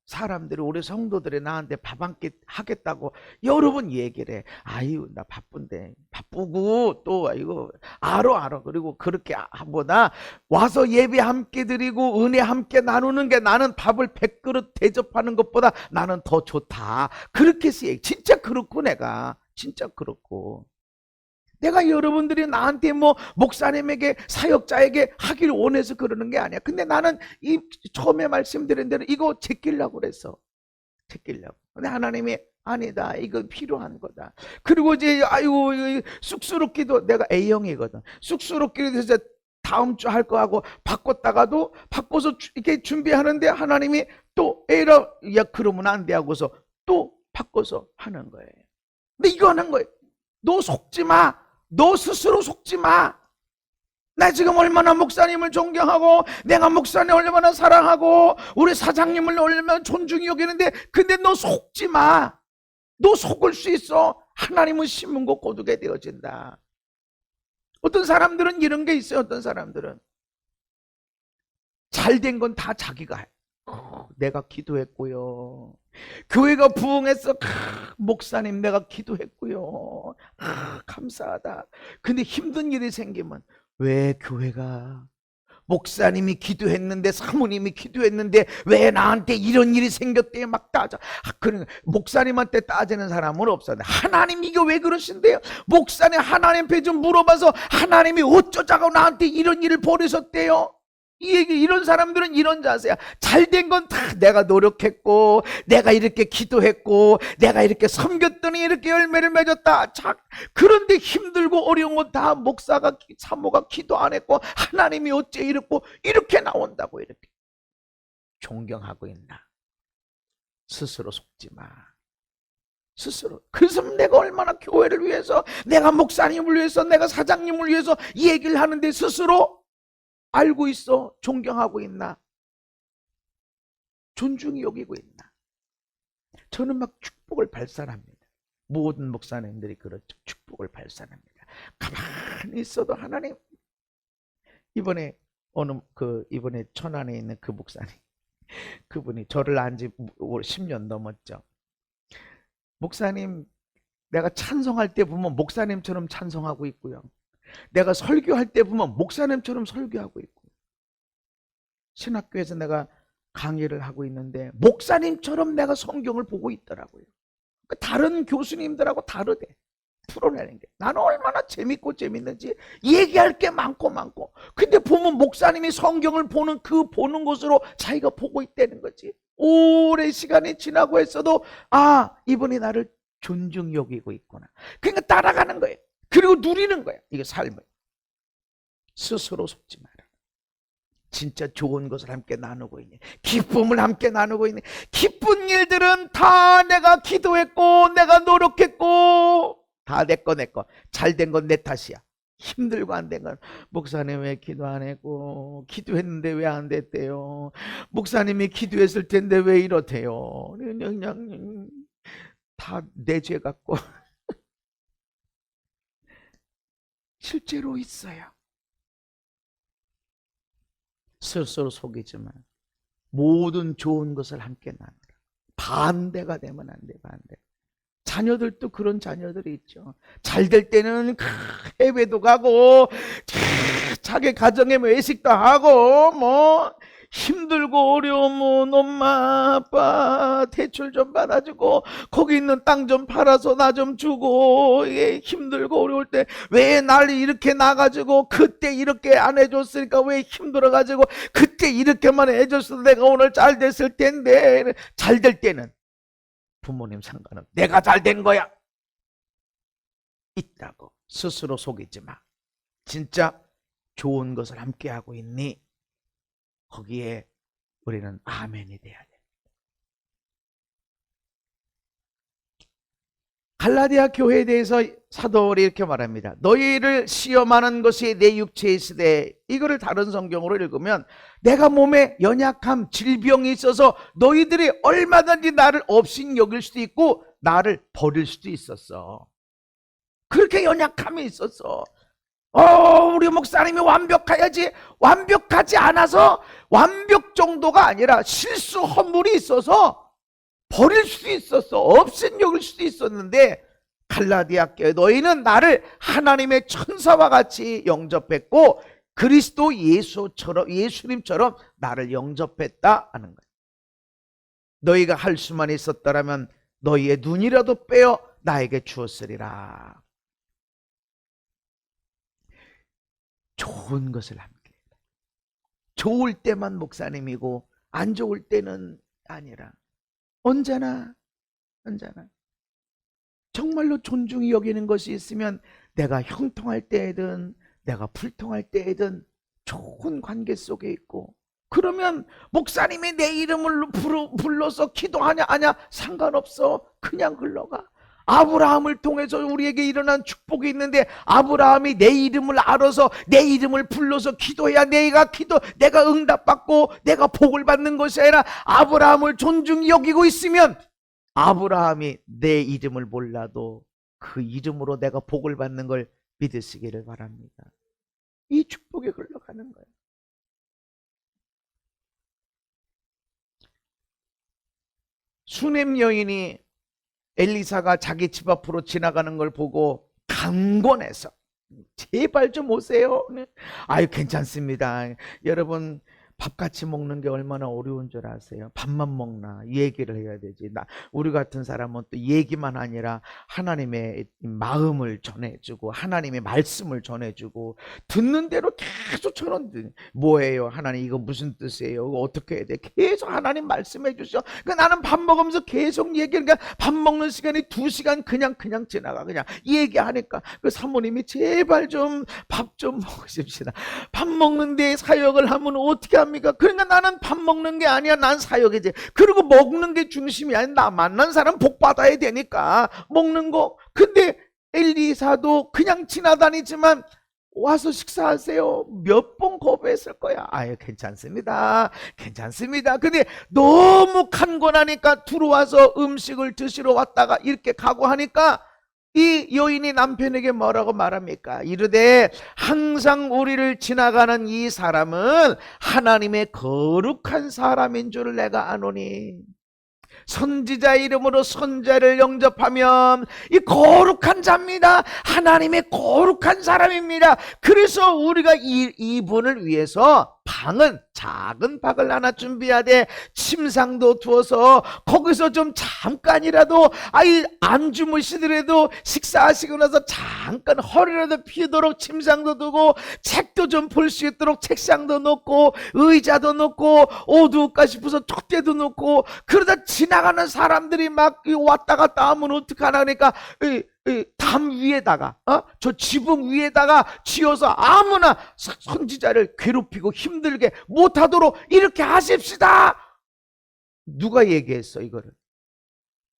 사람들이, 우리 성도들이 나한테 밥 한 끼 하겠다고 여러 번 얘기를 해. 아유, 나 바쁜데. 바쁘고, 또, 이거, 알아. 그리고 그렇게 보다 와서 예배 함께 드리고 은혜 함께 나누는 게 나는 밥을 100그릇 대접하는 것보다 나는 더 좋다. 그렇게 해서 진짜 그렇고, 내가. 진짜 그렇고. 내가 여러분들이 나한테 뭐 목사님에게, 사역자에게 하길 원해서 그러는 게 아니야. 근데 나는 이 처음에 말씀드린 대로 이거 제끼려고 그랬어. 제끼려고. 근데 하나님이 아니다. 이거 필요한 거다. 그리고 이제 아이고 쑥스럽기도, 내가 A형이거든. 쑥스럽기도 해서 다음 주 할 거 하고 바꿨다가도 바꿔서 이렇게 준비하는데 하나님이 또 A라, 야 그러면 안 돼 하고서 또 바꿔서 하는 거예요. 근데 이거 하는 거예요. 너 속지 마. 너 스스로 속지 마. 나 지금 얼마나 목사님을 존경하고, 내가 목사님 얼마나 사랑하고, 우리 사장님을 얼마나 존중히 여기는데, 근데 너 속지 마. 너 속을 수 있어. 하나님은 심은 거 거두게 되어진다. 어떤 사람들은 이런 게 있어요. 어떤 사람들은 잘된 건 다 자기가 해. 내가 기도했고요. 교회가 부흥했어. 목사님 내가 기도했고요. 감사하다. 근데 힘든 일이 생기면, 왜 교회가, 목사님이 기도했는데, 사모님이 기도했는데 왜 나한테 이런 일이 생겼대요? 막 따져. 그러니까 목사님한테 따지는 사람은 없어요. 하나님 이거 왜 그러신대요? 목사님 하나님 앞에 좀 물어봐서 하나님이 어쩌자고 나한테 이런 일을 벌이셨대요? 이 얘기, 이런 사람들은 이런 자세야. 잘된 건 다 내가 노력했고, 내가 이렇게 기도했고, 내가 이렇게 섬겼더니 이렇게 열매를 맺었다. 그런데 힘들고 어려운 건 다 목사가, 사모가 기도 안 했고, 하나님이 어째 이렇고, 이렇게 나온다고. 이렇게 존경하고 있나? 스스로 속지 마. 스스로. 그래서 내가 얼마나 교회를 위해서, 내가 목사님을 위해서, 내가 사장님을 위해서 이 얘기를 하는데 스스로 알고 있어? 존경하고 있나? 존중히 여기고 있나? 저는 막 축복을 발산합니다. 모든 목사님들이 그렇죠. 축복을 발산합니다. 가만히 있어도 하나님, 이번에 이번에 천안에 있는 그 목사님, 그분이 저를 안 지 10년 넘었죠. 목사님, 내가 찬송할 때 보면 목사님처럼 찬송하고 있고요. 내가 설교할 때 보면 목사님처럼 설교하고 있고, 신학교에서 내가 강의를 하고 있는데 목사님처럼 내가 성경을 보고 있더라고요. 다른 교수님들하고 다르대. 풀어내는 게. 나는 얼마나 재밌고 재밌는지 얘기할 게 많고. 근데 보면 목사님이 성경을 보는 그 보는 것으로 자기가 보고 있다는 거지. 오랜 시간이 지나고 했어도, 이분이 나를 존중 여기고 있구나. 그러니까 따라가는 거예요. 그리고 누리는 거야. 이게 삶을. 스스로 속지 마라. 진짜 좋은 것을 함께 나누고 있니? 기쁨을 함께 나누고 있니? 기쁜 일들은 다 내가 기도했고, 내가 노력했고, 다 내 거. 잘된 건 내 탓이야. 힘들고 안 된 건, 목사님 왜 기도 안 했고, 기도했는데 왜 안 됐대요? 목사님이 기도했을 텐데 왜 이렇대요? 그냥 다 내 죄 같고. 실제로 있어요. 스스로 속이지만 모든 좋은 것을 함께 나누라. 반대가 되면 안 돼. 반대. 자녀들도 그런 자녀들이 있죠. 잘 될 때는 해외도 가고, 자기 가정에 외식도 하고, 뭐 힘들고 어려우면 엄마 아빠 대출 좀 받아주고, 거기 있는 땅 좀 팔아서 나 좀 주고, 힘들고 어려울 때 왜 날 이렇게 나가지고, 그때 이렇게 안 해줬으니까 왜 힘들어가지고, 그때 이렇게만 해줬어도 내가 오늘 잘 됐을 텐데. 잘 될 때는 부모님 상관없, 내가 잘 된 거야. 있다고. 스스로 속이지 마. 진짜 좋은 것을 함께 하고 있니? 거기에 우리는 아멘이 돼야 돼. 갈라디아 교회에 대해서 사도 바울이 이렇게 말합니다. 너희를 시험하는 것이 내 육체에 있으되, 이거를 다른 성경으로 읽으면, 내가 몸에 연약함, 질병이 있어서 너희들이 얼마든지 나를 업신 여길 수도 있고 나를 버릴 수도 있었어. 그렇게 연약함이 있었어. 우리 목사님이 완벽해야지. 완벽하지 않아서 완벽 정도가 아니라 실수 허물이 있어서 버릴 수도 있었어. 없인 여길 수도 있었는데 갈라디아 교회 너희는 나를 하나님의 천사와 같이 영접했고 그리스도 예수님처럼 나를 영접했다 하는 거예요. 너희가 할 수만 있었더라면 너희의 눈이라도 빼어 나에게 주었으리라. 좋은 것을 함께 좋을 때만 목사님이고 안 좋을 때는 아니라 언제나 정말로 존중이 여기는 것이 있으면 내가 형통할 때에든 내가 불통할 때에든 좋은 관계 속에 있고, 그러면 목사님이 내 이름을 불러서 기도하냐 아냐 상관없어. 그냥 흘러가. 아브라함을 통해서 우리에게 일어난 축복이 있는데 아브라함이 내 이름을 알아서 내 이름을 불러서 기도해야 내가 응답받고 내가 복을 받는 것이 아니라 아브라함을 존중히 여기고 있으면 아브라함이 내 이름을 몰라도 그 이름으로 내가 복을 받는 걸 믿으시기를 바랍니다. 이 축복이 흘러가는 거예요. 수넴 여인이 엘리사가 자기 집 앞으로 지나가는 걸 보고 강권해서 제발 좀 오세요. 아유 괜찮습니다. 여러분 밥 같이 먹는 게 얼마나 어려운 줄 아세요? 밥만 먹나 얘기를 해야 되지. 우리 같은 사람은 또 얘기만 아니라 하나님의 마음을 전해주고 하나님의 말씀을 전해주고 듣는 대로 계속 뭐예요? 하나님 이거 무슨 뜻이에요? 이거 어떻게 해야 돼? 계속 하나님 말씀해 주셔. 그러니까 나는 밥 먹으면서 계속 얘기하니까 밥 먹는 시간이 2시간 그냥 지나가. 그냥 얘기하니까 그 사모님이 제발 좀 밥 좀 먹으십시다. 밥 먹는데 사역을 하면 어떻게 합니까? 그러니까 나는 밥 먹는 게 아니야. 난 사역이지. 그리고 먹는 게 중심이 아니야. 나 만난 사람 복 받아야 되니까 먹는 거. 근데 엘리사도 그냥 지나다니지만 와서 식사하세요. 몇 번 거부했을 거야. 아유 괜찮습니다. 근데 너무 간권하니까 들어와서 음식을 드시러 왔다가 이렇게 가고 하니까 이 여인이 남편에게 뭐라고 말합니까? 이르되 항상 우리를 지나가는 이 사람은 하나님의 거룩한 사람인 줄 내가 아노니 선지자 이름으로 선자를 영접하면 이 거룩한 자입니다. 하나님의 거룩한 사람입니다. 그래서 우리가 이분을 위해서 작은 방을 하나 준비하되 침상도 두어서 거기서 좀 잠깐이라도 안 주무시더라도 식사하시고 나서 잠깐 허리라도 피도록 침상도 두고 책도 좀 볼 수 있도록 책상도 놓고 의자도 놓고 어두울까 싶어서 촛대도 놓고, 그러다 지나가는 사람들이 막 왔다 갔다 하면 어떡하나 하니까 담 위에다가 저 지붕 위에다가 지어서 아무나 선지자를 괴롭히고 힘들게 못하도록 이렇게 하십시다. 누가 얘기했어? 이거를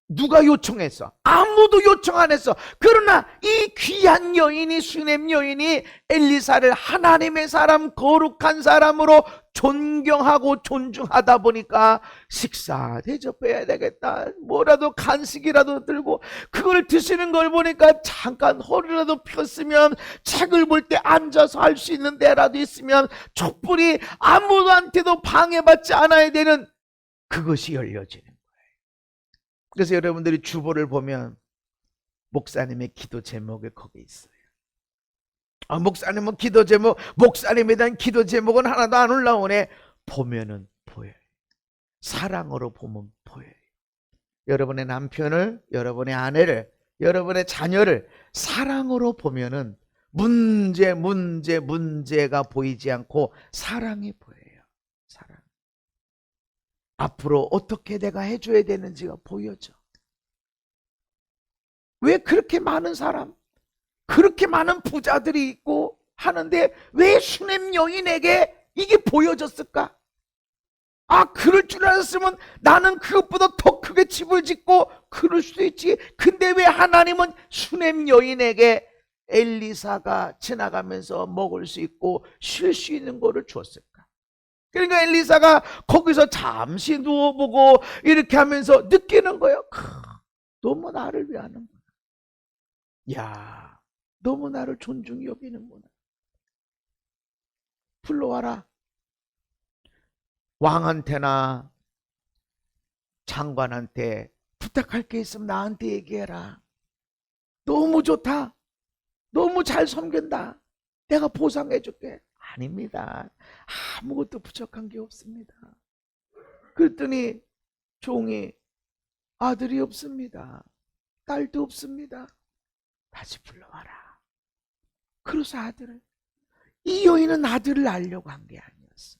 누가 요청했어? 아무도 요청 안 했어. 그러나 이 귀한 여인이 수넴 여인이 엘리사를 하나님의 사람 거룩한 사람으로 존경하고 존중하다 보니까 식사 대접해야 되겠다. 뭐라도 간식이라도 들고 그걸 드시는 걸 보니까 잠깐 허리라도 폈으면 책을 볼 때 앉아서 할 수 있는 데라도 있으면 촛불이 아무한테도 방해받지 않아야 되는 그것이 열려지는 거예요. 그래서 여러분들이 주보를 보면 목사님의 기도 제목이 거기 있어요. 목사님은 기도 제목, 목사님에 대한 기도 제목은 하나도 안 올라오네. 보면은 보여요. 사랑으로 보면 보여요. 여러분의 남편을, 여러분의 아내를, 여러분의 자녀를 사랑으로 보면은 문제가 보이지 않고 사랑이 보여요. 사랑. 앞으로 어떻게 내가 해줘야 되는지가 보여져. 왜 그렇게 많은 사람, 그렇게 많은 부자들이 있고 하는데 왜 수넴 여인에게 이게 보여졌을까? 그럴 줄 알았으면 나는 그것보다 더 크게 집을 짓고 그럴 수도 있지. 근데 왜 하나님은 수넴 여인에게 엘리사가 지나가면서 먹을 수 있고 쉴 수 있는 거를 주었을까? 그러니까 엘리사가 거기서 잠시 누워보고 이렇게 하면서 느끼는 거예요. 너무 나를 위하는 거야. 야, 너무 나를 존중히 여기는구나. 불러와라. 왕한테나 장관한테 부탁할 게 있으면 나한테 얘기해라. 너무 좋다. 너무 잘 섬긴다. 내가 보상해 줄게. 아닙니다. 아무것도 부족한 게 없습니다. 그랬더니 종이 아들이 없습니다. 딸도 없습니다. 다시 불러와라. 그래서 아들을, 이 여인은 아들을 낳으려고 한 게 아니었어.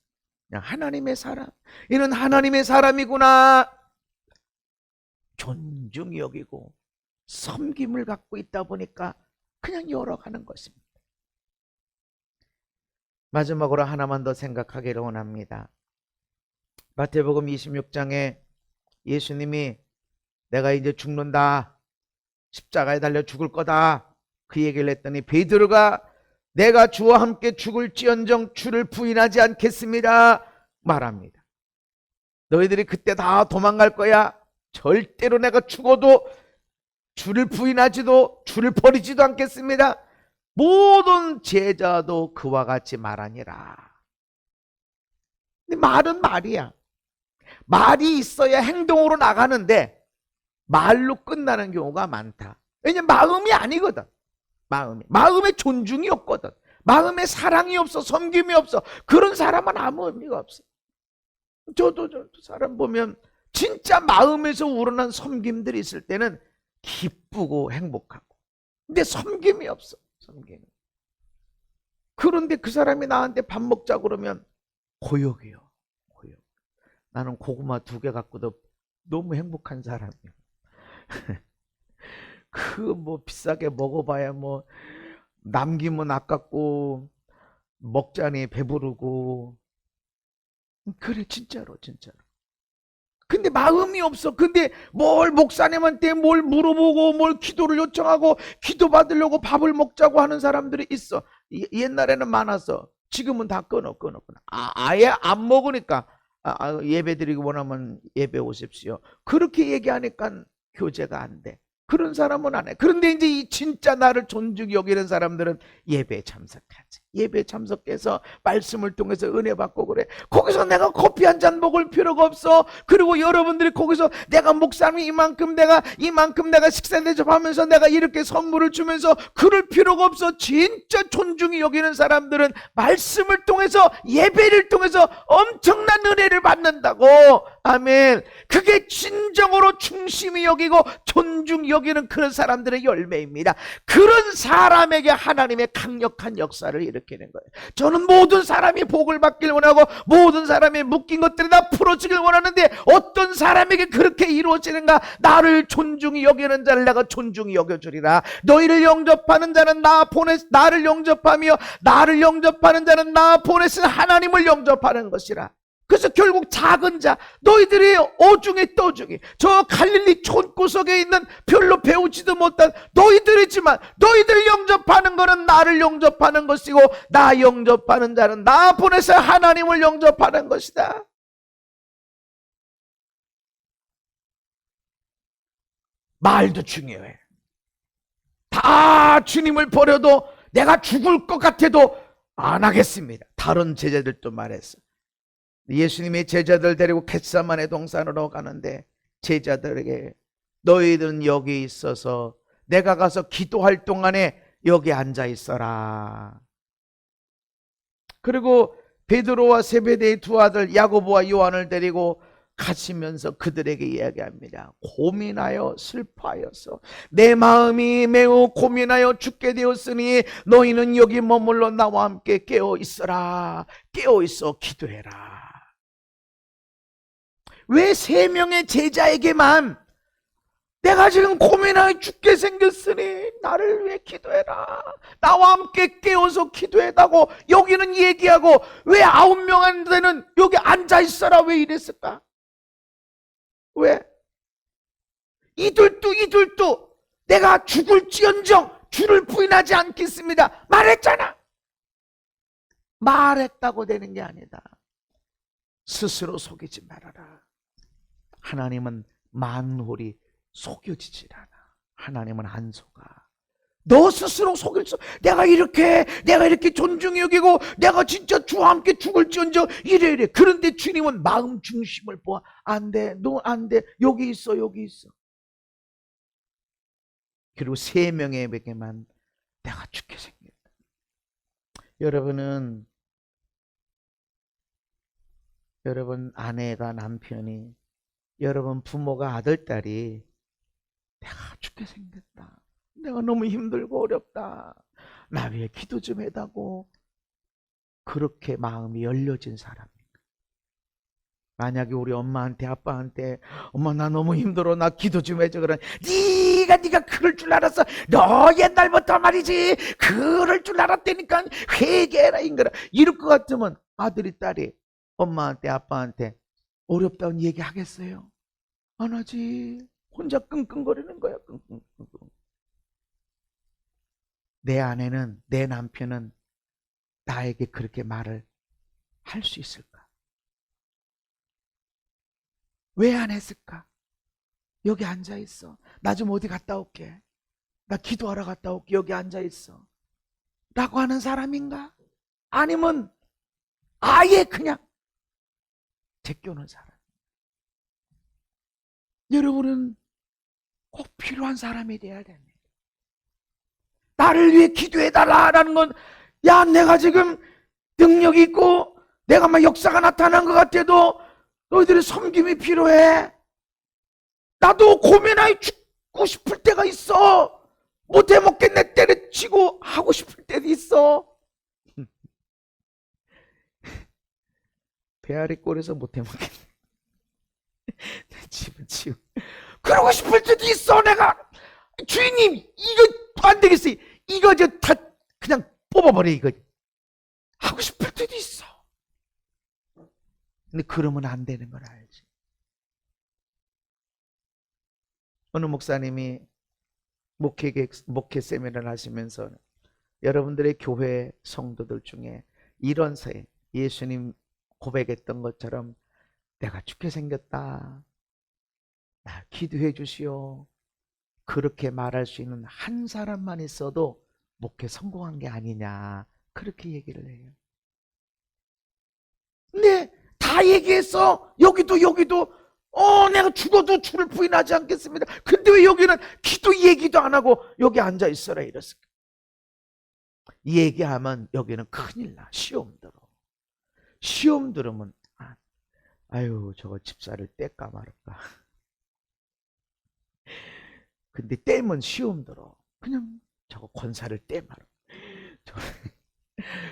그냥 하나님의 사람, 이는 하나님의 사람이구나 존중히 여기고 섬김을 갖고 있다 보니까 그냥 열어가는 것입니다. 마지막으로 하나만 더 생각하기를 원합니다. 마태복음 26장에 예수님이 내가 이제 죽는다, 십자가에 달려 죽을 거다, 그 얘기를 했더니 베드로가 내가 주와 함께 죽을지언정 주를 부인하지 않겠습니다 말합니다. 너희들이 그때 다 도망갈 거야. 절대로 내가 죽어도 주를 부인하지도 주를 버리지도 않겠습니다. 모든 제자도 그와 같이 말하니라. 근데 말은 말이야. 말이 있어야 행동으로 나가는데 말로 끝나는 경우가 많다. 왜냐면 마음이 아니거든. 마음에 존중이 없거든. 마음에 사랑이 없어, 섬김이 없어. 그런 사람은 아무 의미가 없어. 저도 사람 보면 진짜 마음에서 우러난 섬김들이 있을 때는 기쁘고 행복하고, 근데 섬김이 없어. 섬김이. 그런데 그 사람이 나한테 밥 먹자 그러면 고역이요. 고역. 나는 고구마 2개 갖고도 너무 행복한 사람이야. 그 뭐 비싸게 먹어봐야 뭐 남기면 아깝고 먹자니 배부르고. 그래, 진짜로. 근데 마음이 없어. 근데 뭘 목사님한테 뭘 물어보고 뭘 기도를 요청하고 기도 받으려고 밥을 먹자고 하는 사람들이 있어. 옛날에는 많았어. 지금은 다 끊어. 아예 안 먹으니까 예배 드리고 원하면 예배 오십시오. 그렇게 얘기하니까 교제가 안 돼. 그런 사람은 안 해. 그런데 이제 이 진짜 나를 존중히 여기는 사람들은 예배에 참석하지. 예배에 참석해서 말씀을 통해서 은혜 받고 그래. 거기서 내가 커피 한 잔 먹을 필요가 없어. 그리고 여러분들이 거기서 내가 목사님이 이만큼 내가 식사 대접하면서 내가 이렇게 선물을 주면서 그럴 필요가 없어. 진짜 존중히 여기는 사람들은 말씀을 통해서, 예배를 통해서 엄청난 은혜를 받는다고. 아멘. 그게 진정으로 중심이 여기고 존중이 여기는 그런 사람들의 열매입니다. 그런 사람에게 하나님의 강력한 역사를 일으키는 거예요. 저는 모든 사람이 복을 받길 원하고 모든 사람이 묶인 것들이 다 풀어지길 원하는데 어떤 사람에게 그렇게 이루어지는가? 나를 존중히 여기는 자를 내가 존중히 여겨주리라. 너희를 영접하는 자는 나를 영접하며 나를 영접하는 자는 나 보내신 하나님을 영접하는 것이라. 그래서 결국 작은 자, 너희들이 오중에 떠중이 저 갈릴리 촌구석에 있는 별로 배우지도 못한 너희들이지만 너희들 영접하는 것은 나를 영접하는 것이고 나 영접하는 자는 나 보내서 하나님을 영접하는 것이다. 말도 중요해. 다 주님을 버려도 내가 죽을 것 같아도 안 하겠습니다. 다른 제자들도 말했어. 예수님이 제자들 데리고 겟세마네 동산으로 가는데 제자들에게 너희들은 여기 있어서 내가 가서 기도할 동안에 여기 앉아 있어라. 그리고 베드로와 세베대의 2 아들 야고보와 요한을 데리고 가시면서 그들에게 이야기합니다. 고민하여 슬퍼하여서 내 마음이 매우 고민하여 죽게 되었으니 너희는 여기 머물러 나와 함께 깨어 있어라. 깨어 있어 기도해라. 왜 3명의 제자에게만 내가 지금 고민하여 죽게 생겼으니 나를 위해 기도해라, 나와 함께 깨어서 기도해라고 여기는 얘기하고 왜 9명한테는 여기 앉아있어라 왜 이랬을까? 왜? 이들도 내가 죽을지언정 주를 부인하지 않겠습니다 말했잖아. 말했다고 되는 게 아니다. 스스로 속이지 말아라. 하나님은 만홀이 속여지질 않아. 하나님은 안 속아. 너 스스로 속일 수, 내가 이렇게 존중히 여기고, 내가 진짜 주와 함께 죽을지언정, 이래. 그런데 주님은 마음 중심을 보아. 안 돼, 너 안 돼. 여기 있어. 그리고 3명에게만 내가 죽게 생겼다. 여러분 아내가, 남편이, 여러분 부모가, 아들, 딸이 내가 죽게 생겼다. 내가 너무 힘들고 어렵다. 나 위해 기도 좀 해다고 그렇게 마음이 열려진 사람입니다. 만약에 우리 엄마한테, 아빠한테 엄마 나 너무 힘들어, 나 기도 좀 해줘, 그러면 네가 그럴 줄 알았어. 너 옛날부터 말이지 그럴 줄 알았다니까 회개해라 인거라. 이럴 것 같으면 아들이, 딸이 엄마한테, 아빠한테 어렵다는 얘기 하겠어요? 안 하지. 혼자 끙끙거리는 거야. 끙끙. 내 아내는, 내 남편은 나에게 그렇게 말을 할 수 있을까? 왜 안 했을까? 여기 앉아 있어. 나 좀 어디 갔다 올게. 나 기도하러 갔다 올게. 여기 앉아 있어. 라고 하는 사람인가? 아니면 아예 그냥 제껴놓은 사람. 여러분은 꼭 필요한 사람이 돼야 됩니다. 나를 위해 기도해달라라는 건, 야, 내가 지금 능력이 있고 내가 막 역사가 나타난 것 같아도 너희들의 섬김이 필요해. 나도 고민하여 죽고 싶을 때가 있어. 못해 먹겠네 때려치고 하고 싶을 때도 있어. 배앓이 꼴에서 못해 먹겠네. 집은 지금 그러고 싶을 때도 있어. 내가 주인님 이거 안 되겠어요. 이거 저 다 그냥 뽑아버려. 이거 하고 싶을 때도 있어. 근데 그러면 안 되는 걸 알지. 어느 목사님이 목회 세미나를 하시면서 여러분들의 교회 성도들 중에 이런 새 예수님 고백했던 것처럼 내가 죽게 생겼다, 나 기도해 주시오, 그렇게 말할 수 있는 한 사람만 있어도 목회 성공한 게 아니냐, 그렇게 얘기를 해요. 근데 다 얘기했어. 여기도 내가 죽어도 주를 부인하지 않겠습니다. 근데 왜 여기는 기도 얘기도 안 하고 여기 앉아 있어라 이랬을까? 얘기하면 여기는 큰일 나. 시험 들어. 시험 들으면 아유 저거 집사를 뗄까 말까. 근데 떼면 시험 들어. 그냥 저거 권사를 떼 말아.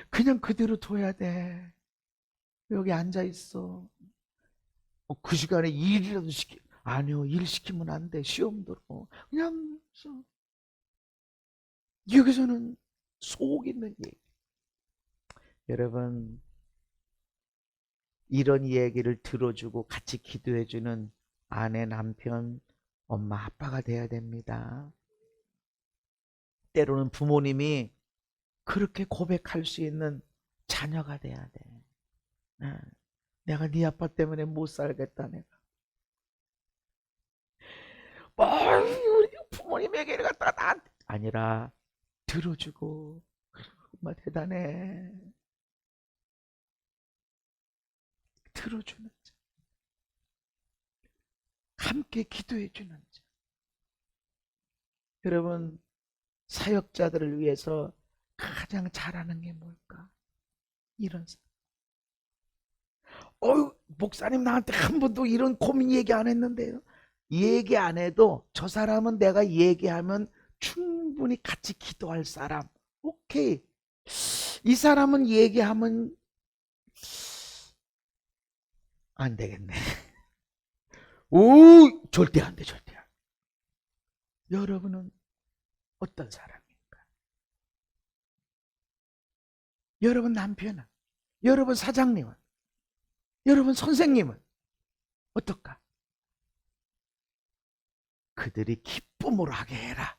그냥 그대로 둬야 돼. 여기 앉아 있어. 그 시간에 일이라도 아니요, 일 시키면 안 돼. 시험 들어. 그냥 여기서는 속 있는 얘기. 여러분, 이런 얘기를 들어주고 같이 기도해주는 아내, 남편, 엄마, 아빠가 돼야 됩니다. 때로는 부모님이 그렇게 고백할 수 있는 자녀가 돼야 돼. 내가 네 아빠 때문에 못 살겠다. 내가 우리 부모님 얘기를 갖다가 나한테 아니라 들어주고, 정말 대단해. 들어주는 자, 함께 기도해주는 자. 여러분, 사역자들을 위해서 가장 잘하는 게 뭘까? 이런 사람. 목사님 나한테 한 번도 이런 고민 얘기 안 했는데요. 얘기 안 해도 저 사람은 내가 얘기하면 충분히 같이 기도할 사람. 오케이. 이 사람은 얘기하면 안 되겠네. 절대 안 돼, 절대 안 돼. 여러분은 어떤 사람입니까? 여러분 남편은, 여러분 사장님은, 여러분 선생님은 어떨까? 그들이 기쁨으로 하게 해라.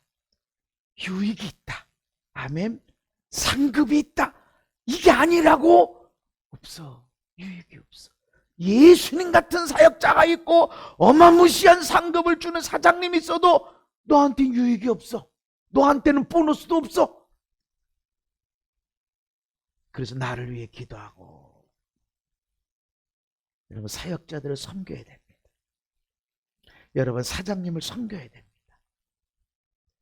유익이 있다. 아멘. 상급이 있다. 이게 아니라고 없어. 유익이 없어. 예수님 같은 사역자가 있고 어마무시한 상급을 주는 사장님이 있어도 너한테 유익이 없어. 너한테는 보너스도 없어. 그래서 나를 위해 기도하고. 여러분, 사역자들을 섬겨야 됩니다. 여러분, 사장님을 섬겨야 됩니다.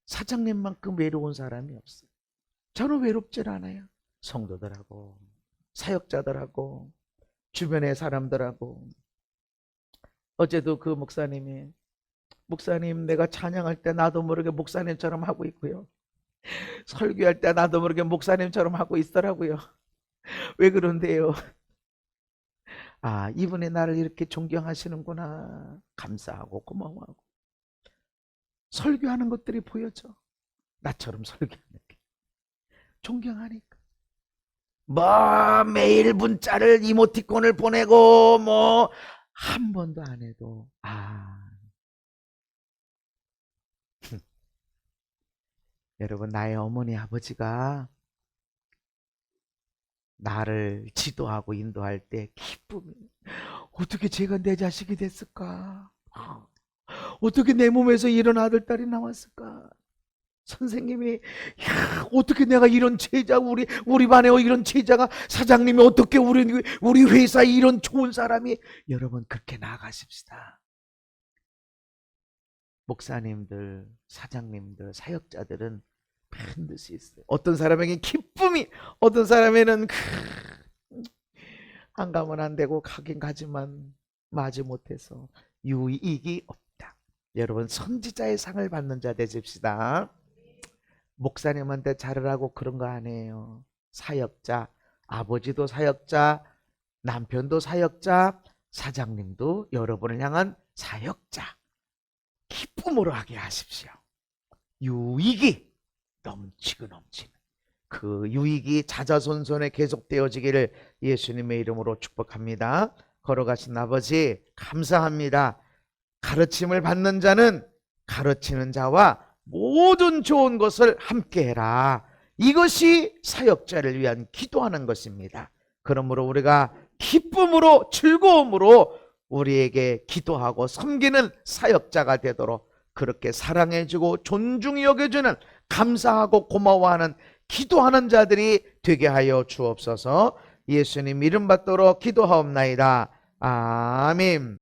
사장님만큼 외로운 사람이 없어요. 저는 외롭질 않아요. 성도들하고, 사역자들하고, 주변의 사람들하고. 어제도 그 목사님이, 목사님, 내가 찬양할 때 나도 모르게 목사님처럼 하고 있고요, 설교할 때 나도 모르게 목사님처럼 하고 있더라고요. 왜 그런데요? 아, 이분이 나를 이렇게 존경하시는구나. 감사하고 고마워하고. 설교하는 것들이 보여져. 나처럼 설교하는 게. 존경하니까. 뭐 매일 문자를, 이모티콘을 보내고 뭐 한 번도 안 해도 여러분, 나의 어머니 아버지가 나를 지도하고 인도할 때 기쁨이, 어떻게 제가 내 자식이 됐을까? 어떻게 내 몸에서 이런 아들딸이 나왔을까? 선생님이, 야, 어떻게 내가 이런 제자, 우리 반에 이런 제자가, 사장님이 어떻게 우리 회사에 이런 좋은 사람이. 여러분, 그렇게 나아가십시다. 목사님들, 사장님들, 사역자들은 반드시 있어요. 어떤 사람에게는 기쁨이, 어떤 사람에는 안 가면 안 되고 가긴 가지만 마지 못해서 유익이 없다. 여러분, 선지자의 상을 받는 자 되십시다. 목사님한테 잘하라고 그런 거 아니에요. 사역자, 아버지도 사역자, 남편도 사역자, 사장님도 여러분을 향한 사역자. 기쁨으로 하게 하십시오. 유익이 넘치고 넘치는 그 유익이 자자손손에 계속되어지기를 예수님의 이름으로 축복합니다. 걸어가신 아버지, 감사합니다. 가르침을 받는 자는 가르치는 자와 모든 좋은 것을 함께해라. 이것이 사역자를 위한 기도하는 것입니다. 그러므로 우리가 기쁨으로, 즐거움으로 우리에게 기도하고 섬기는 사역자가 되도록 그렇게 사랑해주고 존중히 여겨주는, 감사하고 고마워하는 기도하는 자들이 되게 하여 주옵소서. 예수님 이름 받도록 기도하옵나이다. 아멘.